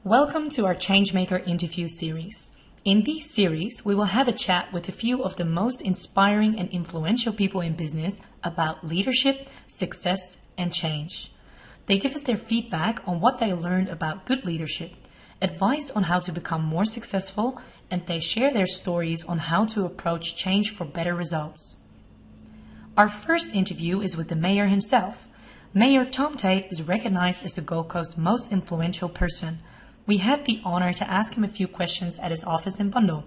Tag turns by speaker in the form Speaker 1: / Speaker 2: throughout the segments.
Speaker 1: Welcome to our ChangeMaker interview series. In this series, we will have a chat with a few of the most inspiring and influential people in business about leadership, success, and change. They give us their feedback on what they learned about good leadership, advice on how to become more successful, and they share their stories on how to approach change for better results. Our first interview is with the mayor himself. Mayor Tom Tate is recognized as the Gold Coast's most influential person. We had the honor to ask him a few questions at his office in Bundle.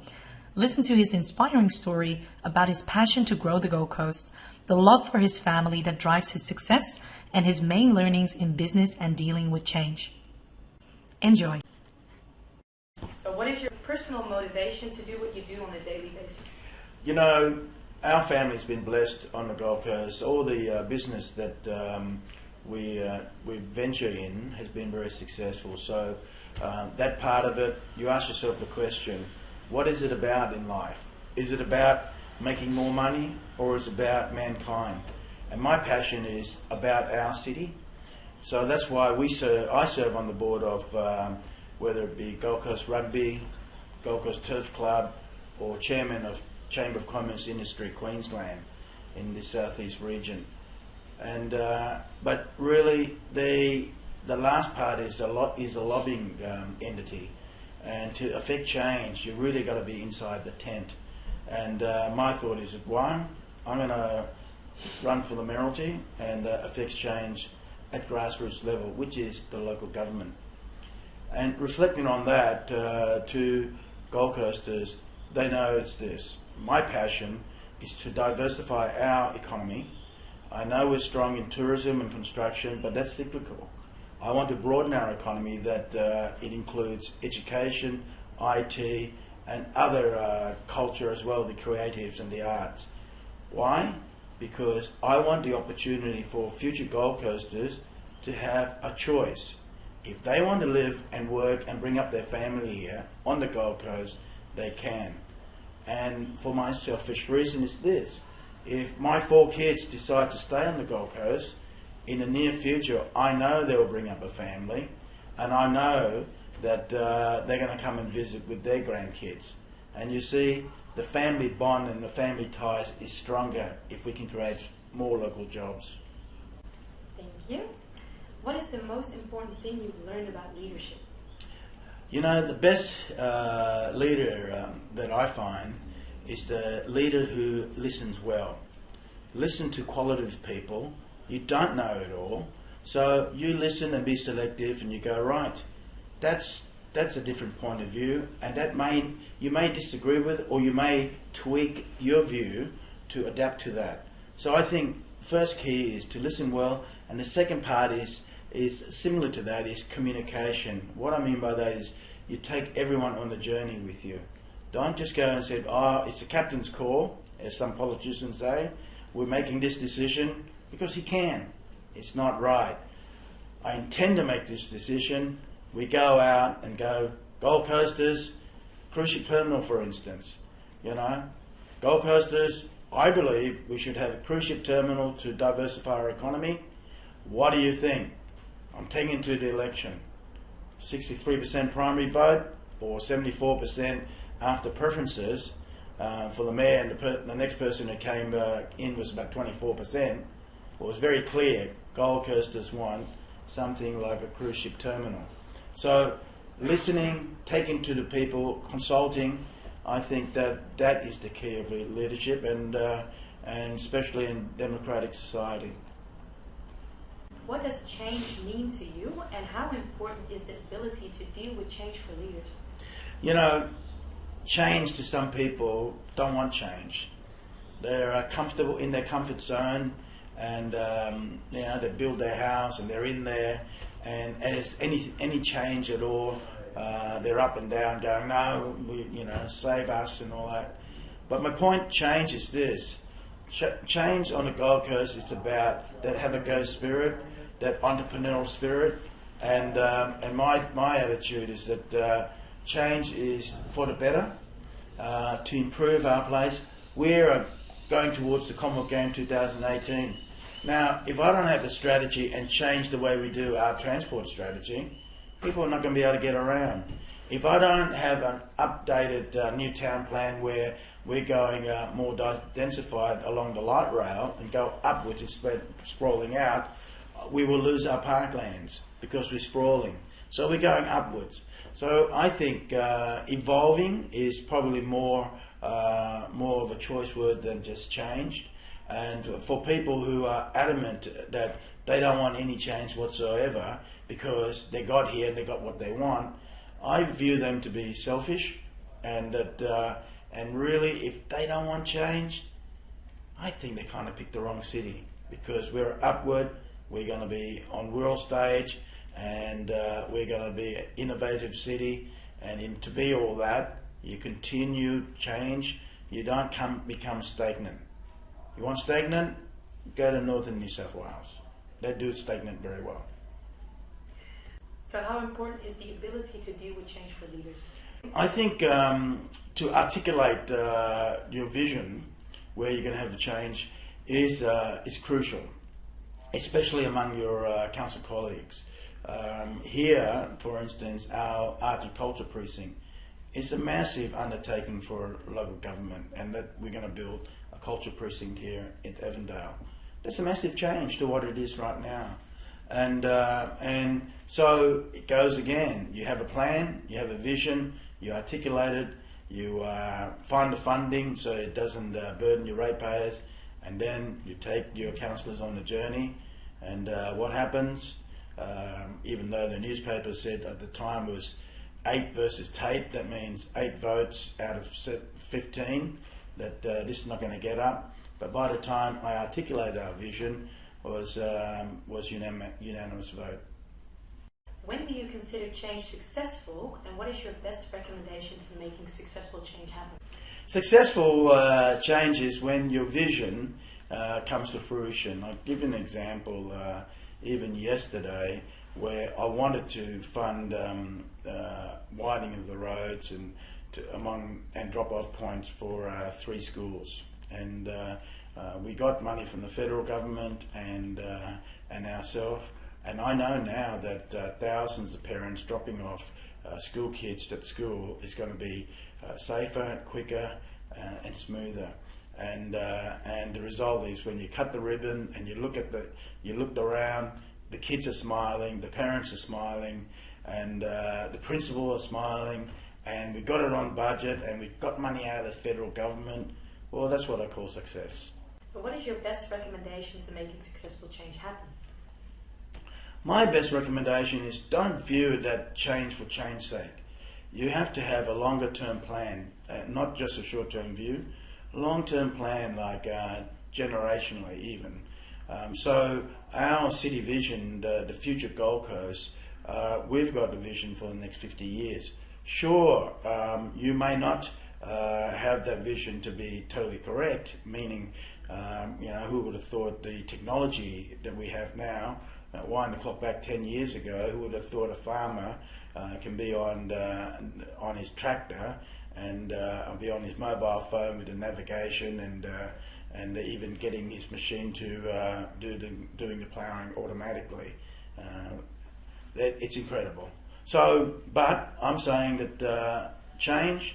Speaker 1: Listen to his inspiring story about his passion to grow the Gold Coast, the love for his family that drives his success, and his main learnings in business and dealing with change. Enjoy. So what is your personal motivation to do what you do on a daily basis?
Speaker 2: You know, our family's been blessed on the Gold Coast. All the business that we venture in has been very successful. So that part of it, you ask yourself the question, what is it about in life? Is it about making more money, or is it about mankind? And my passion is about our city. So that's why I serve on the board of whether it be Gold Coast Rugby, Gold Coast Turf Club, or chairman of Chamber of Commerce Industry Queensland in the southeast region. And but really the last part is a lobbying entity, and to affect change you really got to be inside the tent. And my thought is that one, I'm going to run for the mayoralty and affect change at grassroots level, which is the local government. And reflecting on that, to Gold Coasters, they know it's this. My passion is to diversify our economy. I know we're strong in tourism and construction, but that's cyclical. I want to broaden our economy that it includes education, IT, and other culture as well, the creatives and the arts. Why? Because I want the opportunity for future Gold Coasters to have a choice. If they want to live and work and bring up their family here on the Gold Coast, they can. And for my selfish reason is this: if my 4 kids decide to stay on the Gold Coast, in the near future, I know they will bring up a family, and I know that they're going to come and visit with their grandkids. And you see, the family bond and the family ties is stronger if we can create more local jobs.
Speaker 1: Thank you. What is the most important thing you've learned about leadership?
Speaker 2: You know, the best leader that I find is the leader who listens well. Listen to qualitative people. You don't know it all, so you listen and be selective, and you go, right, that's a different point of view, and you may disagree with, or you may tweak your view to adapt to that. So I think first key is to listen well, and the second part is similar to that, is communication. What I mean by that is you take everyone on the journey with you. Don't just go and say, oh, it's a captain's call, as some politicians say, we're making this decision because he can. It's not right. I intend to make this decision. We go out and go, Gold Coasters, cruise ship terminal for instance. You know, Gold Coasters, I believe we should have a cruise ship terminal to diversify our economy. What do you think? I'm taking to the election. 63% primary vote, or 74% after preferences for the mayor, and the next person who came in was about 24%. It was very clear Gold Coasters want something like a cruise ship terminal. So listening, taking to the people, consulting, I think that is the key of leadership, and especially in democratic society.
Speaker 1: What does change mean to you, and how important is the ability to deal with change for leaders?
Speaker 2: You know, change to some people don't want change. They're comfortable in their comfort zone, and you know, they build their house and they're in there, and as any change at all, they're up and down going, no, save us and all that. But my point, change is this. Change on the Gold Coast is about that have-a-go spirit, that entrepreneurial spirit, and my attitude is that change is for the better, to improve our place. We're going towards the Commonwealth Game 2018. Now, if I don't have a strategy and change the way we do our transport strategy, people are not going to be able to get around. If I don't have an updated new town plan where we're going more densified along the light rail and go upwards instead of sprawling out, we will lose our parklands because we're sprawling. So we're going upwards. So I think evolving is probably more of a choice word than just change. And for people who are adamant that they don't want any change whatsoever because they got here, they got what they want, I view them to be selfish, and that and really, if they don't want change, I think they kind of picked the wrong city, because we're upward, we're going to be on world stage, and we're going to be an innovative city, and to be all that, you continue change, you don't become stagnant. You want stagnant? Go to northern New South Wales. They do stagnant very well.
Speaker 1: So how important is the ability to deal with change for leaders?
Speaker 2: I think to articulate your vision, where you're going to have the change, is crucial, especially among your council colleagues. Here, for instance, our art and culture precinct is a massive undertaking for local government, and that we're going to build a culture precinct here at Avondale. That's a massive change to what it is right now. And so it goes again. You have a plan, you have a vision, you articulate it, you find the funding so it doesn't burden your ratepayers, and then you take your councillors on the journey. And what happens? Even though the newspaper said at the time it was 8 versus Tate, that means 8 votes out of 15, that this is not going to get up. But by the time I articulated our vision, was unanimous vote.
Speaker 1: When do you consider change successful, and what is your best recommendation to making successful change happen?
Speaker 2: Successful change is when your vision comes to fruition. I'll give you an example, even yesterday, where I wanted to fund widening of the roads and drop-off points for 3 schools. And we got money from the federal government and ourselves, and I know now that thousands of parents dropping off school kids at school is going to be safer, quicker, and smoother. And the result is when you cut the ribbon and you looked around, the kids are smiling, the parents are smiling, and the principal are smiling, and we got it on budget, and we got money out of the federal government. Well, that's what I call success.
Speaker 1: So what is your best recommendation to making successful change happen?
Speaker 2: My best recommendation is don't view that change for change's sake. You have to have a longer term plan, not just a short term view, a long term plan, like generationally even. So our city vision, the future Gold Coast, we've got a vision for the next 50 years. Sure, you may not have that vision to be totally correct, meaning, who would have thought the technology that we have now, wind the clock back 10 years ago, who would have thought a farmer can be on his tractor and be on his mobile phone with the navigation and even getting his machine to doing the ploughing automatically. It's incredible. So, but I'm saying that change,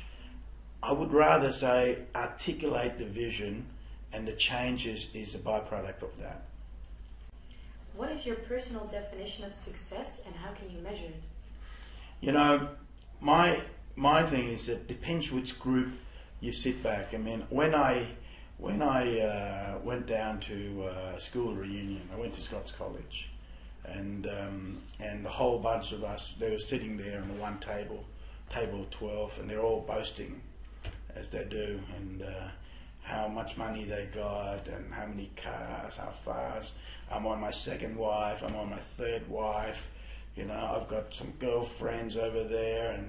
Speaker 2: I would rather say articulate the vision, and the change is a byproduct of that.
Speaker 1: What is your personal definition of success, and how can you measure it?
Speaker 2: You know, my thing is that it depends which group you sit back. I mean, when I went down to school reunion, I went to Scots College, and the whole bunch of us, they were sitting there on the one table of 12, and they're all boasting, as they do, and how much money they got, and how many cars, how fast. I'm on my second wife, I'm on my third wife, I've got some girlfriends over there,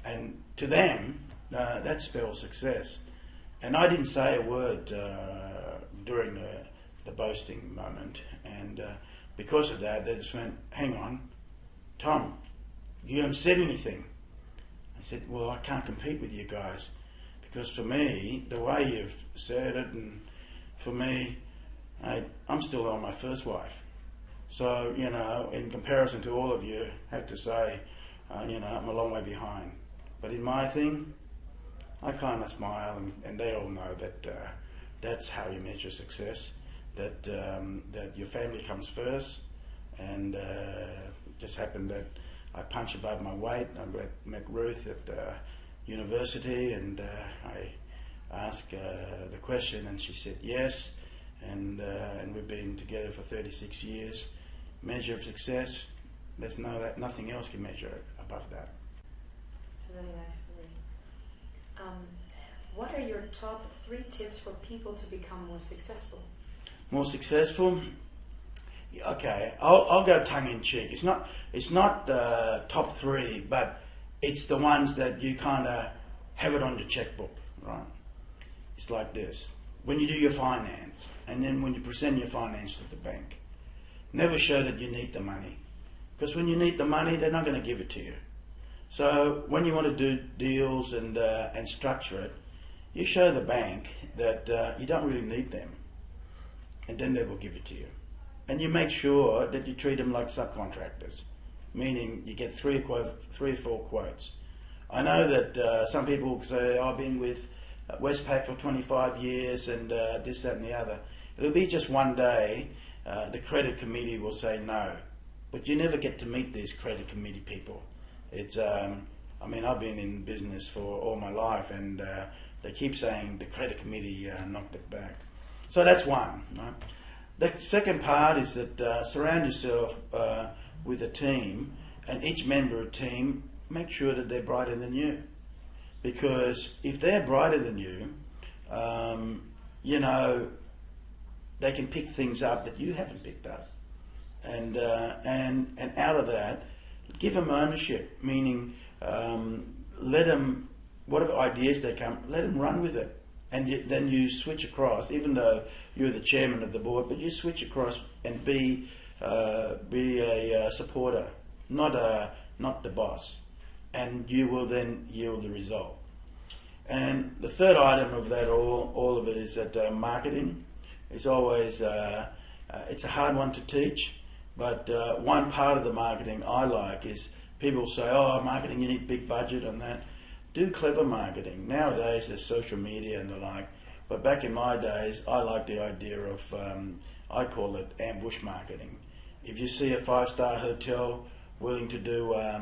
Speaker 2: and to them, that spells success. And I didn't say a word during the boasting moment, and because of that, they just went, "Hang on, Tom, you haven't said anything." I said, "Well, I can't compete with you guys, because for me, the way you've said it, and for me, I'm still on my first wife. So, in comparison to all of you, I have to say I'm a long way behind. But in my thing, I kind of smile, and they all know that that's how you measure success. That your family comes first, and it just happened that I punch above my weight. I met Ruth at university, and I asked the question, and she said yes, and we've been together for 36 years. Measure of success, there's nothing else can measure above that.
Speaker 3: It's a really nice story. What are your top 3 tips for people to become more successful?
Speaker 2: More successful? Okay, I'll go tongue in cheek. It's not top 3, but it's the ones that you kind of have it on your checkbook, right? It's like this: when you do your finance, and then when you present your finance to the bank, never show that you need the money, because when you need the money, they're not going to give it to you. So when you want to do deals and structure it, you show the bank that you don't really need them, and then they will give it to you. And you make sure that you treat them like subcontractors, meaning you get 3 or 4 quotes. I know that some people say, I've been with Westpac for 25 years and this, that and the other. It'll be just one day the credit committee will say no, but you never get to meet these credit committee people. It's, I've been in business for all my life, and they keep saying the credit committee knocked it back. So that's one. Right? The second part is that surround yourself with a team, and each member of the team, make sure that they're brighter than you. Because if they're brighter than you, they can pick things up that you haven't picked up. And out of that, give them ownership, meaning let them, whatever ideas they come, let them run with it. And then you switch across, even though you're the chairman of the board, but you switch across and be a supporter, not the boss. And you will then yield the result. And the third item of that, all of it, is that marketing is always, it's a hard one to teach, but one part of the marketing I like is people say, oh, marketing, you need big budget and that. Do clever marketing. Nowadays there's social media and the like, but back in my days I like the idea of, I call it ambush marketing. If you see a 5-star hotel willing to do a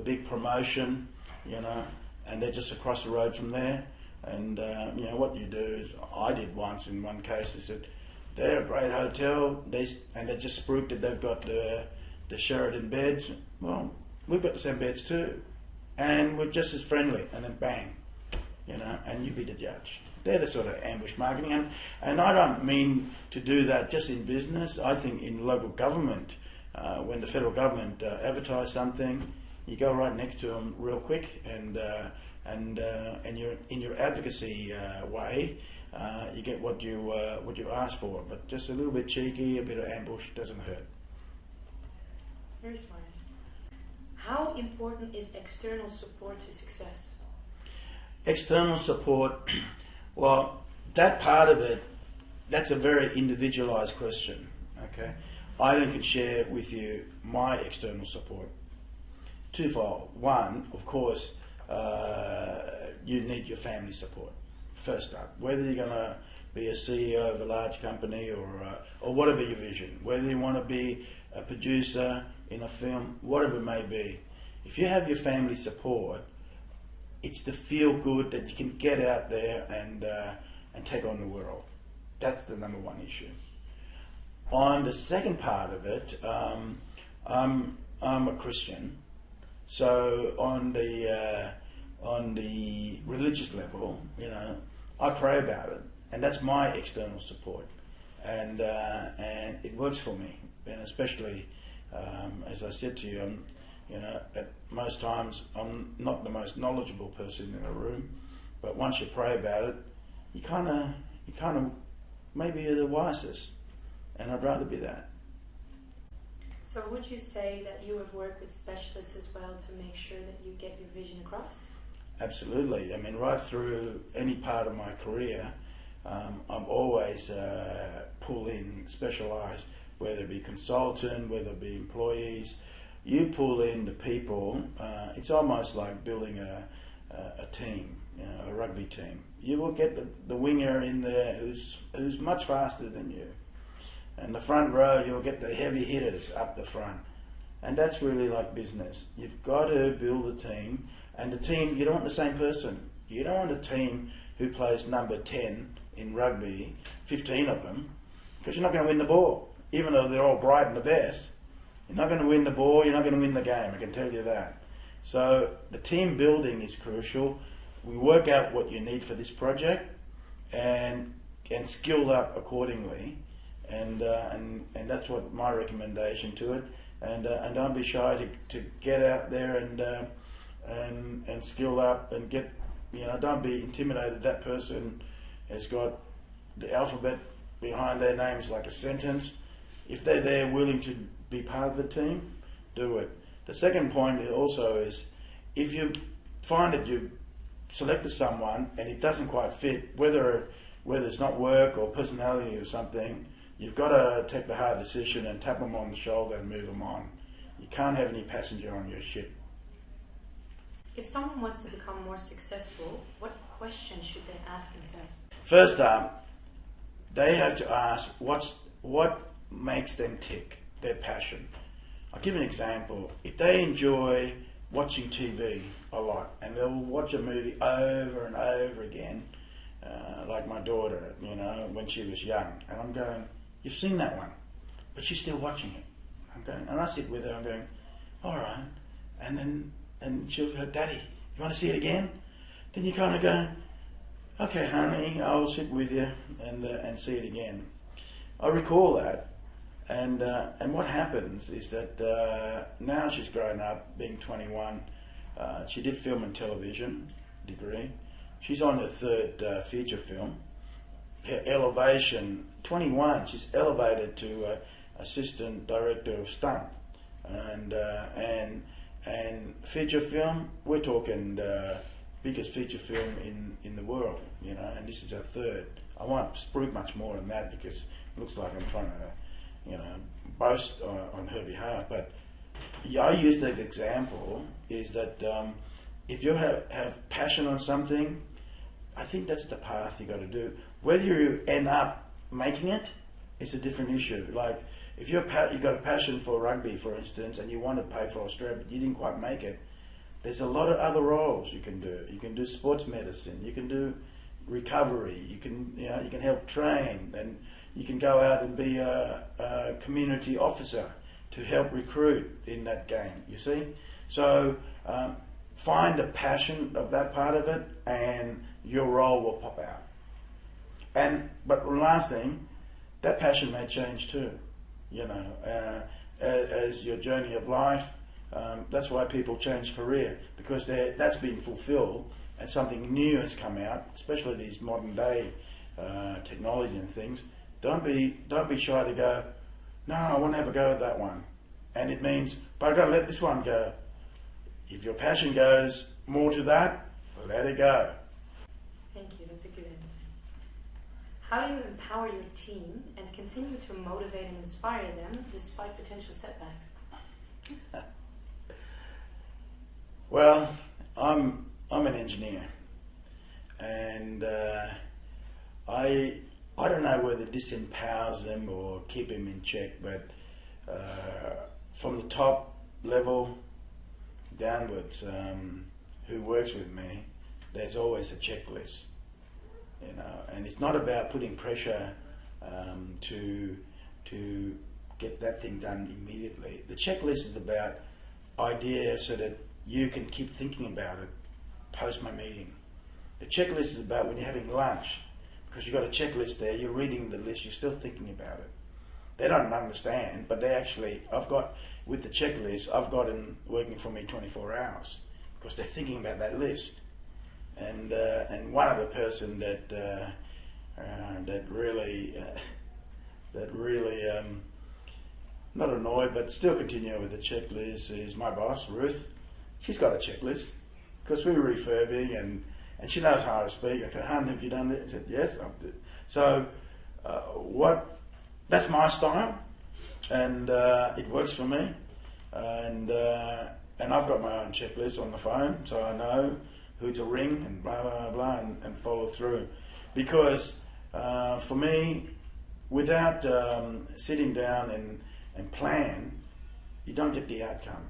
Speaker 2: big promotion, and they're just across the road from there, and what you do is, I did once in one case, is that they're a great hotel, and they just spruiked that they've got the Sheraton beds. Well, we've got the same beds too, and we're just as friendly, and then bang, and you be the judge. They're the sort of ambush marketing, and I don't mean to do that just in business. I think in local government, when the federal government advertise something, you go right next to them real quick, and you're in your advocacy way, you get what you ask for. But just a little bit cheeky, a bit of ambush doesn't hurt.
Speaker 3: Very smart. How important is external support to success?
Speaker 2: External support, well, that part of it, that's a very individualised question. Okay, I then can share with you my external support. Twofold. One, of course, you need your family support. First up, whether you're going to be a CEO of a large company or whatever your vision, whether you want to be a producer in a film, whatever it may be, if you have your family support, it's the feel good that you can get out there and take on the world. That's the number one issue. On the second part of it, I'm a Christian, so on the religious level, I pray about it, and that's my external support, and it works for me, and especially as I said to you, at most times I'm not the most knowledgeable person in a room, but once you pray about it, you kind of maybe you're the wisest, and I'd rather be that.
Speaker 3: So would you say that you have worked with specialists as well to make sure that you get your vision across?
Speaker 2: Absolutely. Right through any part of my career, I'm always pull in specialised, whether it be consultant, whether it be employees, you pull in the people. It's almost like building a team, a rugby team. You will get the winger in there who's much faster than you, and the front row you'll get the heavy hitters up the front, and that's really like business. You've got to build a team, and the team, you don't want the same person. You don't want a team who plays number 10 in rugby, 15 of them, because you're not going to win the ball, even though they're all bright and the best. You're not going to win the ball, you're not going to win the game, I can tell you that. So the team building is crucial. We work out what you need for this project and skill up accordingly, and that's what my recommendation to it. And don't be shy to get out there and skill up and get, don't be intimidated. That person has got the alphabet behind their names like a sentence. If they're there willing to be part of the team, do it. The second point also is, if you find that you've selected someone and it doesn't quite fit, whether it's not work or personality or something, you've got to take the hard decision and tap them on the shoulder and move them on. You can't have any passenger on your ship.
Speaker 3: If someone wants to become more successful, what questions should they ask themselves?
Speaker 2: First up, they have to ask what makes them tick, their passion. I'll give you an example. If they enjoy watching TV a lot and they'll watch a movie over and over again, like my daughter, when she was young, and I'm going, you've seen that one, but she's still watching it. I'm going, and I sit with her, I'm going, all right, and she'll go, Daddy, you want to see it again? Then you kind of go, okay, honey, I'll sit with you and see it again. I recall that. And what happens is that now she's grown up, being 21, she did film and television degree. She's on her third feature film. Her elevation, 21, she's elevated to assistant director of stunt. And feature film, we're talking biggest feature film in the world, and this is our third. I won't spruik much more than that because it looks like I'm trying to boast on her behalf, but I use that example is that if you have passion on something, I think that's the path you got to do. Whether you end up making it is a different issue. Like if you've got a passion for rugby, for instance, and you want to play for Australia, but you didn't quite make it, there's a lot of other roles you can do. You can do sports medicine, you can do recovery, you can help train, and you can go out and be a community officer to help recruit in that game, you see? So find the passion of that part of it and your role will pop out. But the last thing, that passion may change too, as your journey of life. That's why people change career, because that's been fulfilled and something new has come out, especially these modern day technology and things. Don't be shy to go, no, I want to have a go at that one. And it means, but I've got to let this one go. If your passion goes more to that, let it go.
Speaker 3: Thank you, that's a good answer. How do you empower your team and continue to motivate and inspire them despite potential setbacks?
Speaker 2: Well, I'm an engineer, and I don't know whether this empowers them or keep them in check, but from the top level downwards, who works with me, there's always a checklist, and it's not about putting pressure to get that thing done immediately. The checklist is about ideas so that you can keep thinking about it post my meeting. The checklist is about when you're having lunch, because you've got a checklist there, you're reading the list, you're still thinking about it. They don't understand, but with the checklist, I've got them working for me 24 hours, because they're thinking about that list. And one other person that really not annoyed, but still continue with the checklist is my boss, Ruth. She's got a checklist, because we're refurbing and she knows how to speak. I said, "Hun, have you done this?" I said, "Yes, I've done." So that's my style, and it works for me. and I've got my own checklist on the phone, so I know who to ring and blah blah blah and follow through. Because for me, without sitting down and plan, you don't get the outcome.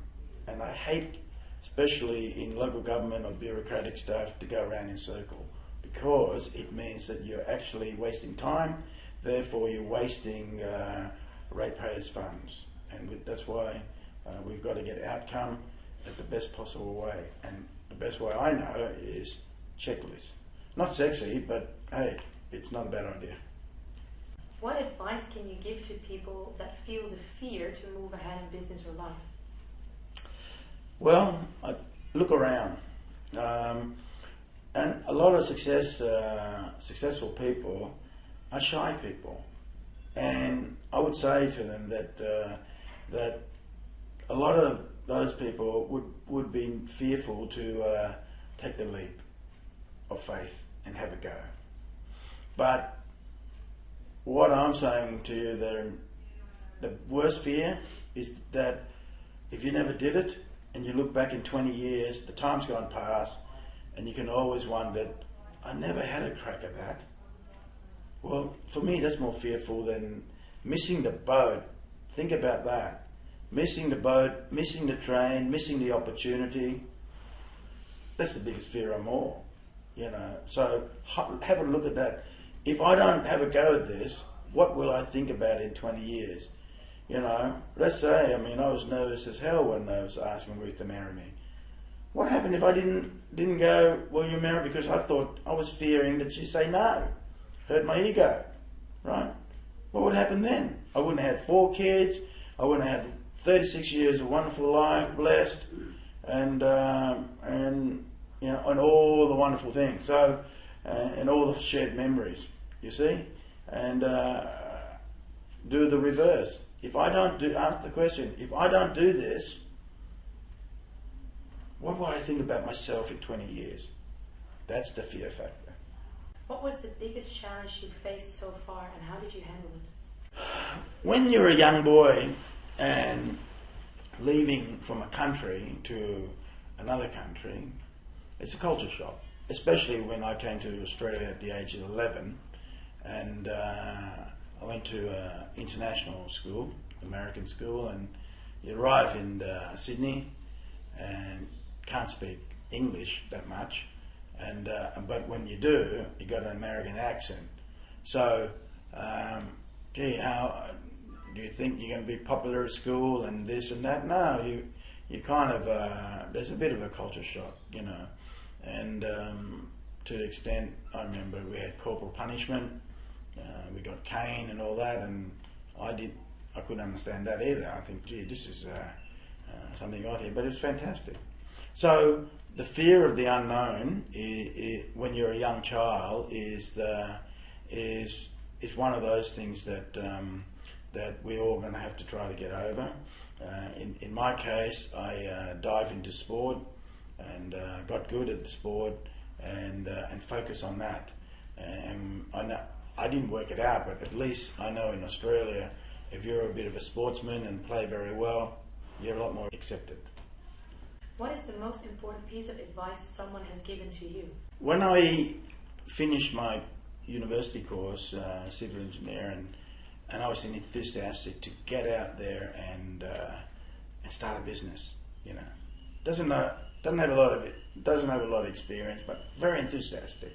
Speaker 2: And I hate, especially in local government or bureaucratic staff, to go around in circle, because it means that you're actually wasting time, therefore you're wasting ratepayers' funds. And that's why we've got to get outcome at the best possible way. And the best way I know is checklist. Not sexy, but hey, it's not a bad idea.
Speaker 3: What advice can you give to people that feel the fear to move ahead in business or life?
Speaker 2: Well, I look around, and a lot of successful people are shy people, and I would say to them that a lot of those people would be fearful to take the leap of faith and have a go. But what I'm saying to you, the worst fear is that if you never did it, and you look back in 20 years, the time's gone past, and you can always wonder, I never had a crack at that. Well, for me, that's more fearful than missing the boat. Think about that. Missing the boat, missing the train, missing the opportunity. That's the biggest fear of all, you know. So have a look at that. If I don't have a go at this, what will I think about in 20 years? You know, let's say, I was nervous as hell when I was asking Ruth to marry me. What happened if I didn't go, will you marry? Because I was fearing that she'd say no. Hurt my ego, right? What would happen then? I wouldn't have had 4 kids. I wouldn't have had 36 years of wonderful life, blessed, and you know, and all the wonderful things. So, and all the shared memories, you see, and do the reverse. If I don't ask the question, if I don't do this, what will I think about myself in 20 years? That's the fear factor.
Speaker 3: What was the biggest challenge you faced so far, and how did you handle it?
Speaker 2: When you're a young boy and leaving from a country to another country, it's a culture shock. Especially when I came to Australia at the age of 11, and I went to international school, American school, and you arrive in Sydney and can't speak English that much, and but when you do, you got an American accent. So, gee, how do you think you're going to be popular at school and this and that? No, you kind of there's a bit of a culture shock, you know, and to the extent I remember we had corporal punishment. We got cane and all that, and I couldn't understand that either. I think, gee, this is something odd here, but it's fantastic. So the fear of the unknown, when you're a young child, is one of those things that we're all going to have to try to get over. In my case, I dived into sport and got good at the sport and focus on that. And I didn't work it out, but at least I know in Australia, if you're a bit of a sportsman and play very well, you're a lot more accepted.
Speaker 3: What is the most important piece of advice someone has given to you?
Speaker 2: When I finished my university course, civil engineer, and I was enthusiastic to get out there and start a business, you know. Doesn't have a lot of experience, but very enthusiastic.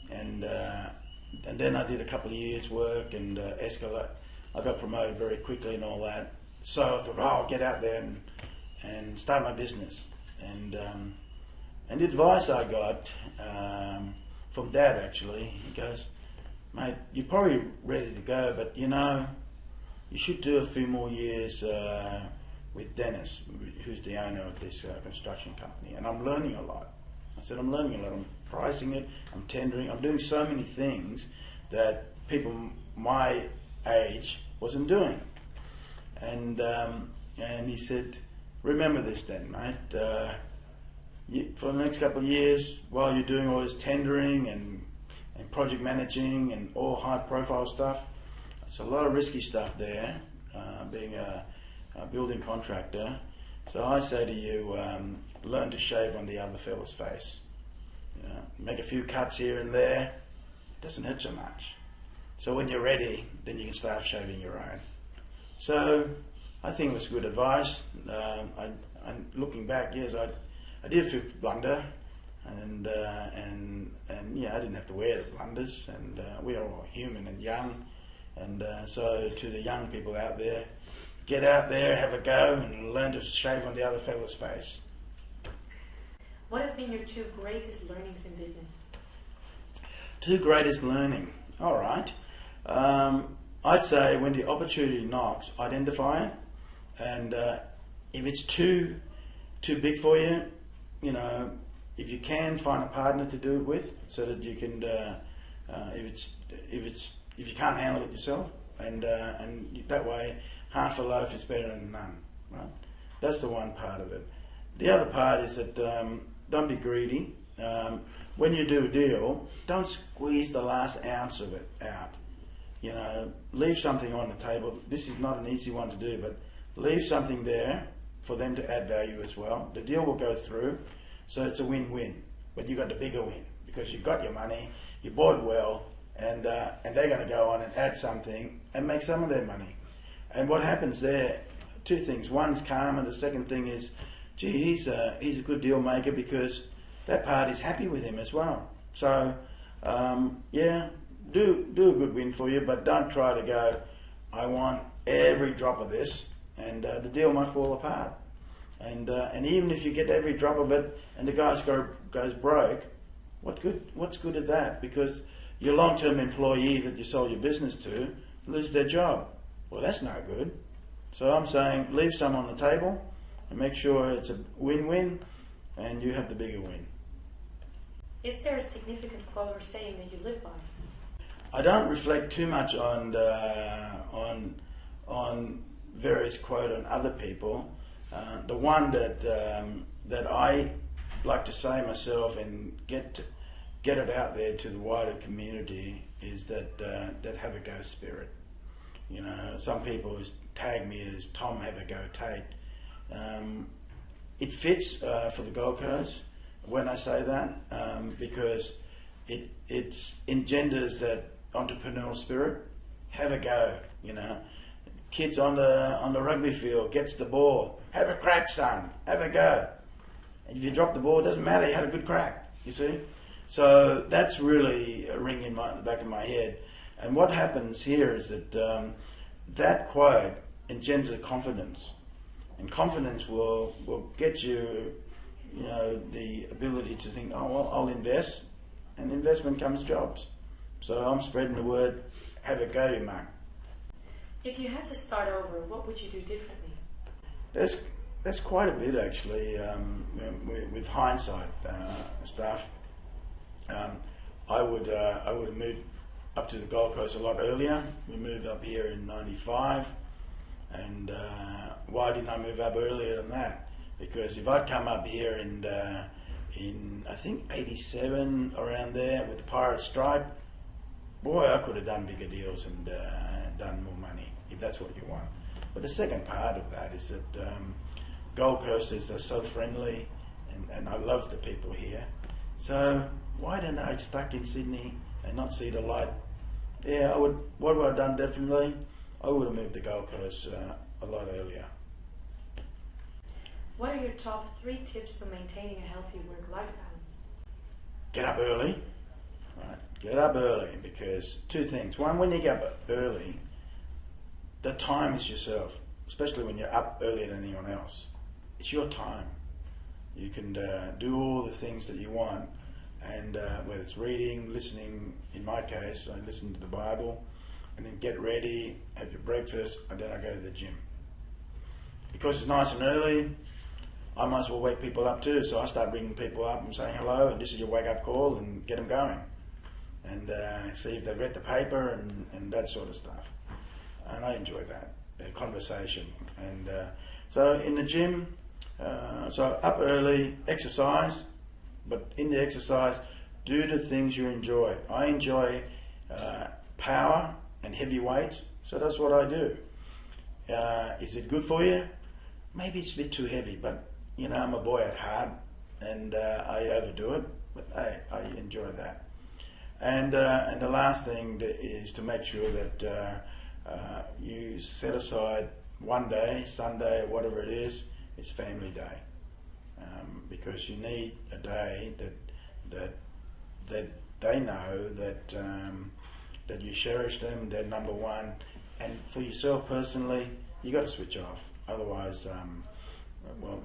Speaker 2: And then I did a couple of years work and escalate. I got promoted very quickly and all that. So I thought, I'll get out there and start my business. And the advice I got from Dad, actually, he goes, mate, you're probably ready to go, but you know, you should do a few more years with Dennis, who's the owner of this construction company, and I'm learning a lot. I said, I'm learning a lot. I'm pricing it, I'm tendering, I'm doing so many things that people my age wasn't doing. And he said, remember this then, mate. For the next couple of years, while you're doing all this tendering and project managing and all high profile stuff, it's a lot of risky stuff there, being a a building contractor. So I say to you, learn to shave on the other fella's face. You know, make a few cuts here and there. It doesn't hurt so much. So when you're ready, then you can start shaving your own. So I think it was good advice. I'm looking back, yes, I did a few blunder, and yeah, I didn't have to wear the blunders, and we are all human and young, and so to the young people out there, get out there, have a go, and learn to shave on the other fella's face.
Speaker 3: What have been your two greatest learnings in business?
Speaker 2: Two greatest learning. All right. I'd say when the opportunity knocks, identify it, and if it's too big for you, you know, if you can, find a partner to do it with, so that you can, if you can't handle it yourself, and that way, half a loaf is better than none. Right? That's the one part of it. The other part is that don't be greedy. When you do a deal, don't squeeze the last ounce of it out. You know, leave something on the table. This is not an easy one to do, but leave something there for them to add value as well. The deal will go through, so it's a win-win. But you got the bigger win because you got your money, you bought well, and they're going to go on and add something and make some of their money. And what happens there? Two things. One's calm, and the second thing is, gee, he's a good deal maker because that party's happy with him as well. So yeah, do a good win for you, but don't try to go, I want every drop of this, and the deal might fall apart. And even if you get every drop of it and the guy goes broke, what's good at that? Because your long-term employee that you sold your business to lose their job. Well, that's no good. So I'm saying leave some on the table and make sure it's a win-win and you have the bigger win.
Speaker 3: Is there a significant quote or saying that you live by?
Speaker 2: I don't reflect too much on various quote on other people. The one that I like to say myself and get it out there to the wider community is that have a go spirit. You know, some people tag me as Tom Have a Go Tate. It fits for the Gold Coast when I say that because it engenders that entrepreneurial spirit. Have a go, you know. Kids on the rugby field gets the ball. Have a crack, son. Have a go. And if you drop the ball, it doesn't matter. You had a good crack. You see. So that's really a ring in the back of my head. And what happens here is that that quote engenders confidence, and confidence will get you, you know, the ability to think, oh well, I'll invest, and investment comes jobs. So I'm spreading the word. Have a go, you mug.
Speaker 3: If you had to start over, what would you do differently?
Speaker 2: There's quite a bit actually with hindsight stuff. I would have moved up to the Gold Coast a lot earlier. We moved up here in '95, and why didn't I move up earlier than that? Because if I'd come up here in I think '87 around there with the pirate stripe, boy, I could have done bigger deals and done more money if that's what you want. But the second part of that is that Gold Coasters are so friendly, and I love the people here. So why didn't I stuck in Sydney and not see the light? Yeah, what would I have done differently? I would have moved to Gold Coast a lot earlier.
Speaker 3: What are your top 3 tips for maintaining a healthy work-life balance?
Speaker 2: Get up early. Right. Get up early because two things. One, when you get up early, the time is yourself, especially when you're up earlier than anyone else. It's your time. You can do all the things that you want, and whether it's reading, listening, in my case, I listen to the Bible, and then get ready, have your breakfast, and then I go to the gym. Because it's nice and early, I might as well wake people up too, so I start ringing people up and saying hello, and this is your wake-up call, and get them going. And see if they've read the paper and that sort of stuff. And I enjoy that, the conversation. And so in the gym, so up early, exercise, but in the exercise, do the things you enjoy. I enjoy power and heavy weights, so that's what I do. Is it good for you? Maybe it's a bit too heavy, but I'm a boy at heart, and I overdo it, but I enjoy that. And the last thing is to make sure that you set aside one day, Sunday, whatever it is, it's family day, because you need a day that they know that you cherish them, they're number one. And for yourself personally, you got to switch off. Otherwise,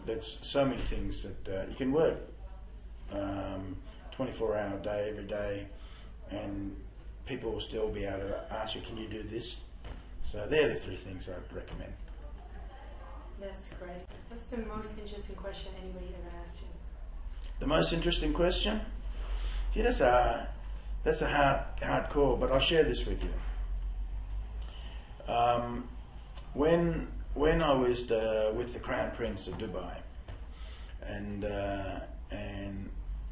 Speaker 2: there's so many things that you can work 24-hour day every day, and people will still be able to ask you, can you do this? So they're the three things I'd recommend.
Speaker 3: That's great. What's the most interesting question anybody ever asked you?
Speaker 2: The most interesting question? See, that's a hard call, but I'll share this with you. When I was with the Crown Prince of Dubai, and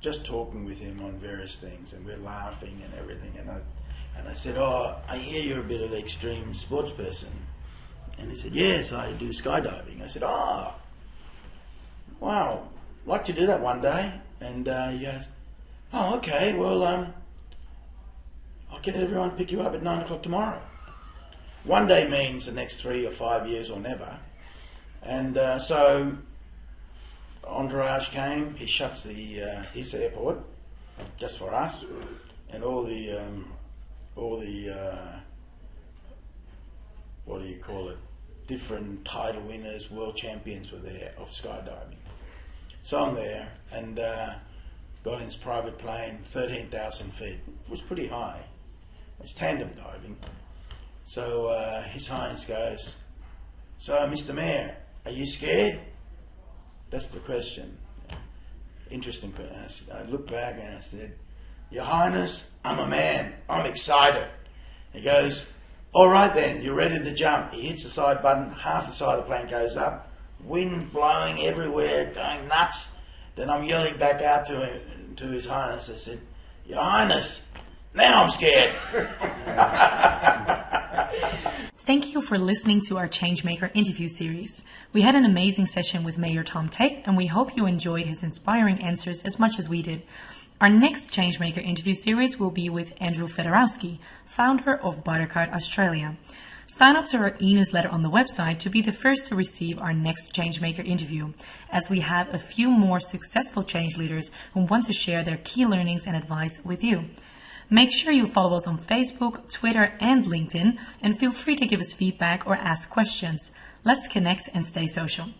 Speaker 2: just talking with him on various things, and we're laughing and everything, and I said, "Oh, I hear you're a bit of an extreme sports person," and he said, "Yes, I do skydiving." I said, "Oh, wow, I'd like to do that one day." And he goes, "Oh, okay, well, I'll get everyone to pick you up at 9 o'clock tomorrow." One day means the next 3 or 5 years or never. And so Entourage came, he shuts his airport just for us, and all the what do you call it, different title winners, world champions were there of skydiving. So I'm there, and got in his private plane, 13,000 feet. It was pretty high. It's tandem diving. So His Highness goes, "So, Mr. Mayor, are you scared?" That's the question. Interesting question. I looked back and I said, "Your Highness, I'm a man. I'm excited." He goes, "All right then, you're ready to jump." He hits the side button, half the side of the plane goes up, wind blowing everywhere, going nuts. Then I'm yelling back out to His Highness. I said, "Your Highness, now I'm scared."
Speaker 1: Thank you for listening to our ChangeMaker interview series. We had an amazing session with Mayor Tom Tate, and we hope you enjoyed his inspiring answers as much as we did. Our next ChangeMaker interview series will be with Andrew Fedorowski, founder of Buttercard Australia. Sign up to our e-newsletter on the website to be the first to receive our next ChangeMaker interview, as we have a few more successful change leaders who want to share their key learnings and advice with you. Make sure you follow us on Facebook, Twitter, and LinkedIn, and feel free to give us feedback or ask questions. Let's connect and stay social.